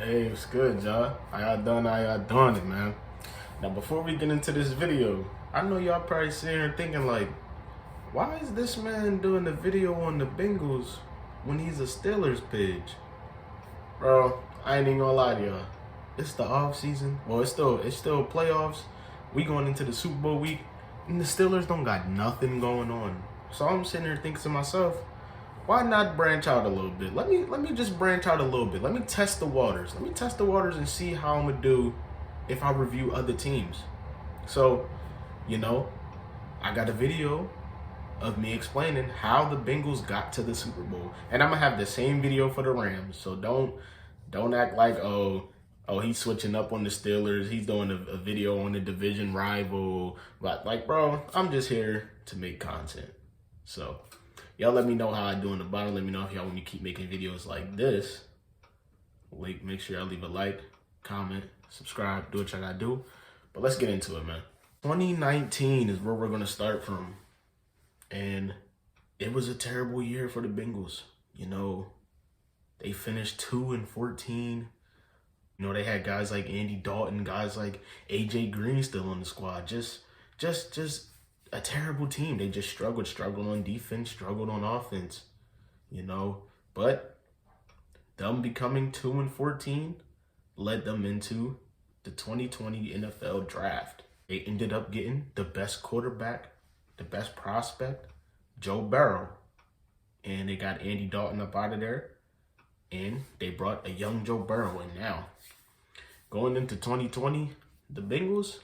Hey, what's good, y'all? How y'all doing it, man? Now, before we get into this video, I know y'all probably sitting here thinking like, why is this man doing a video on the Bengals when he's a Steelers page? Bro, I ain't even gonna lie to y'all. It's the off season. Well, it's still playoffs. We going into the Super Bowl week, and the Steelers don't got nothing going on. So I'm sitting here thinking to myself, why not branch out a little bit? Let me just branch out a little bit. Let me test the waters. Let me test the waters and see how I'm gonna do if I review other teams. So, I got a video of me explaining how the Bengals got to the Super Bowl. And I'm gonna have the same video for the Rams. So don't act like oh he's switching up on the Steelers. He's doing a video on the division rival. But like, bro, I'm just here to make content. So y'all let me know how I do in the bottom. Let me know if y'all want me to keep making videos like this. Make sure y'all leave a like, comment, subscribe, do what y'all gotta do. But let's get into it, man. 2019 is where we're gonna start from. And it was a terrible year for the Bengals. They finished 2-14. They had guys like Andy Dalton, guys like AJ Green still on the squad. Just a terrible team. They just struggled on defense, struggled on offense, But them becoming 2-14 led them into the 2020 NFL draft. They ended up getting the best quarterback, the best prospect, Joe Burrow. And they got Andy Dalton up out of there. And they brought a young Joe Burrow in now. Going into 2020, the Bengals,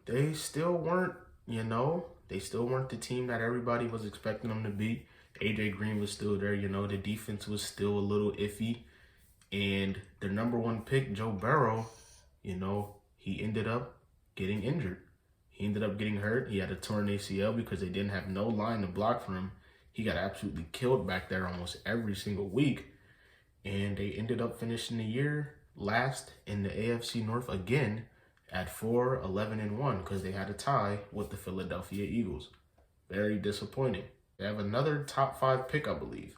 they still weren't, they still weren't the team that everybody was expecting them to be. AJ Green was still there, the defense was still a little iffy. And their number one pick, Joe Burrow, he ended up getting injured. He ended up getting hurt. He had a torn ACL because they didn't have no line to block for him. He got absolutely killed back there almost every single week. And they ended up finishing the year last in the AFC North again at 4-11-1 because they had a tie with the Philadelphia Eagles. Very disappointing. They have another top 5 pick, I believe.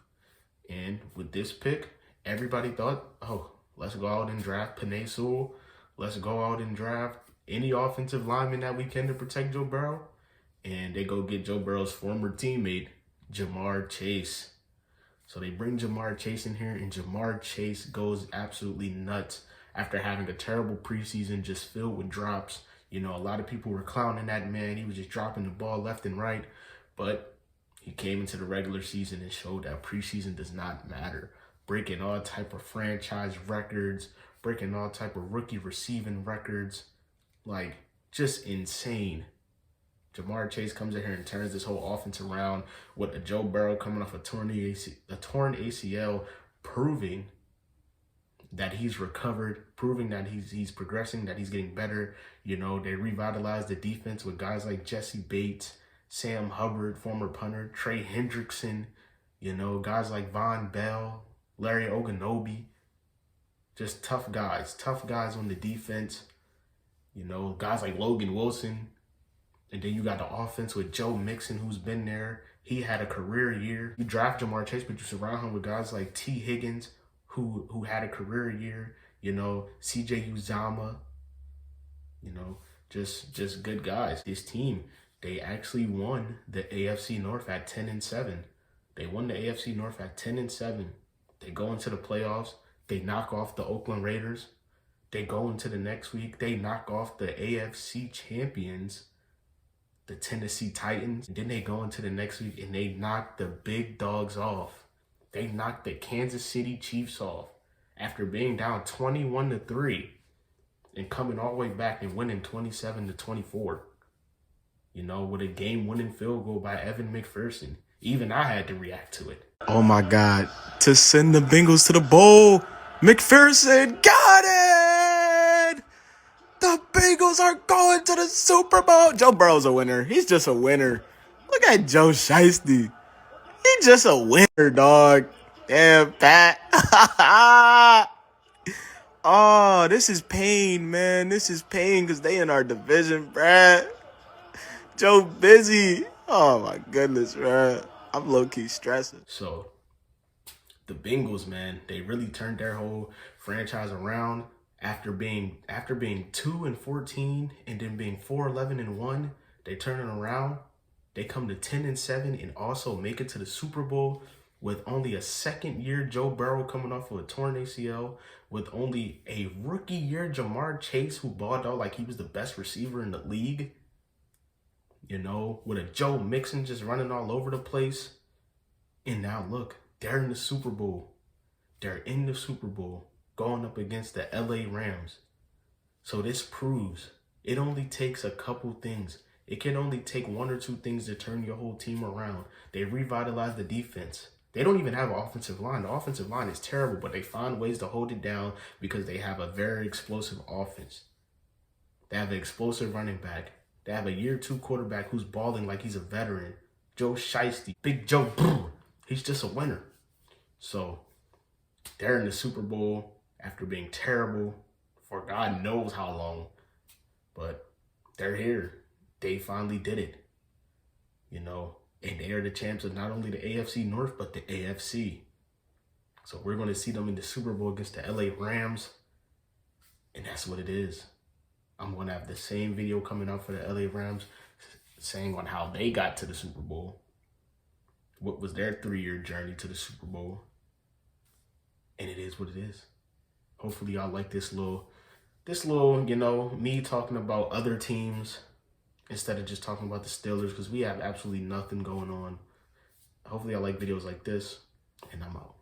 And with this pick, everybody thought, oh, let's go out and draft Penei Sewell. Let's go out and draft any offensive lineman that we can to protect Joe Burrow. And they go get Joe Burrow's former teammate, Jamar Chase. So they bring Jamar Chase in here, and Jamar Chase goes absolutely nuts after having a terrible preseason just filled with drops. A lot of people were clowning that man. He was just dropping the ball left and right. But he came into the regular season and showed that preseason does not matter. Breaking all type of franchise records, breaking all type of rookie receiving records. Like, just insane. Jamar Chase comes in here and turns this whole offense around with a Joe Burrow coming off a torn ACL, proving that he's recovered, proving that he's progressing, that he's getting better. They revitalized the defense with guys like Jesse Bates, Sam Hubbard, former punter, Trey Hendrickson, guys like Von Bell, Larry Ogunjobi. Just tough guys on the defense. Guys like Logan Wilson. And then you got the offense with Joe Mixon, who's been there. He had a career year. You draft Jamar Chase, but you surround him with guys like T. Higgins, who had a career year. CJ Uzama. Just good guys. This team, they actually won the AFC North at 10-7. They won the AFC North at 10-7. They go into the playoffs. They knock off the Oakland Raiders. They go into the next week. They knock off the AFC champions, the Tennessee Titans. And then they go into the next week and they knock the big dogs off. They knocked the Kansas City Chiefs off after being down 21-3 and coming all the way back and winning 27-24. With a game-winning field goal by Evan McPherson. Even I had to react to it. Oh my God. To send the Bengals to the bowl, McPherson got it! The Bengals are going to the Super Bowl. Joe Burrow's a winner. He's just a winner. Look at Joe Shiesty. He's just a winner, dog. Damn, Pat. Oh, this is pain, man. This is pain because they in our division, bruh. Joe busy. Oh, my goodness, bruh. I'm low-key stressing. So, the Bengals, man, they really turned their whole franchise around after being 2-14 and then being 4-11-1. They turn it around. They come to 10-7 and also make it to the Super Bowl with only a second-year Joe Burrow coming off of a torn ACL, with only a rookie year Jamar Chase who balled out like he was the best receiver in the league. You know, with a Joe Mixon just running all over the place. And now look, they're in the Super Bowl. They're in the Super Bowl going up against the LA Rams. So this proves it only takes a couple things. It can only take one or two things to turn your whole team around. They revitalize the defense. They don't even have an offensive line. The offensive line is terrible, but they find ways to hold it down because they have a very explosive offense. They have an explosive running back. They have a year 2 quarterback who's balling like he's a veteran. Joe Shiesty. Big Joe. He's just a winner. So they're in the Super Bowl after being terrible for God knows how long. But they're here. They finally did it. You know, and they are the champs of not only the AFC North, but the AFC. So we're going to see them in the Super Bowl against the LA Rams. And that's what it is. I'm going to have the same video coming out for the LA Rams saying on how they got to the Super Bowl. What was their 3-year journey to the Super Bowl. And it is what it is. Hopefully y'all like this little, you know, me talking about other teams instead of just talking about the Steelers, because we have absolutely nothing going on. Hopefully I like videos like this, and I'm out.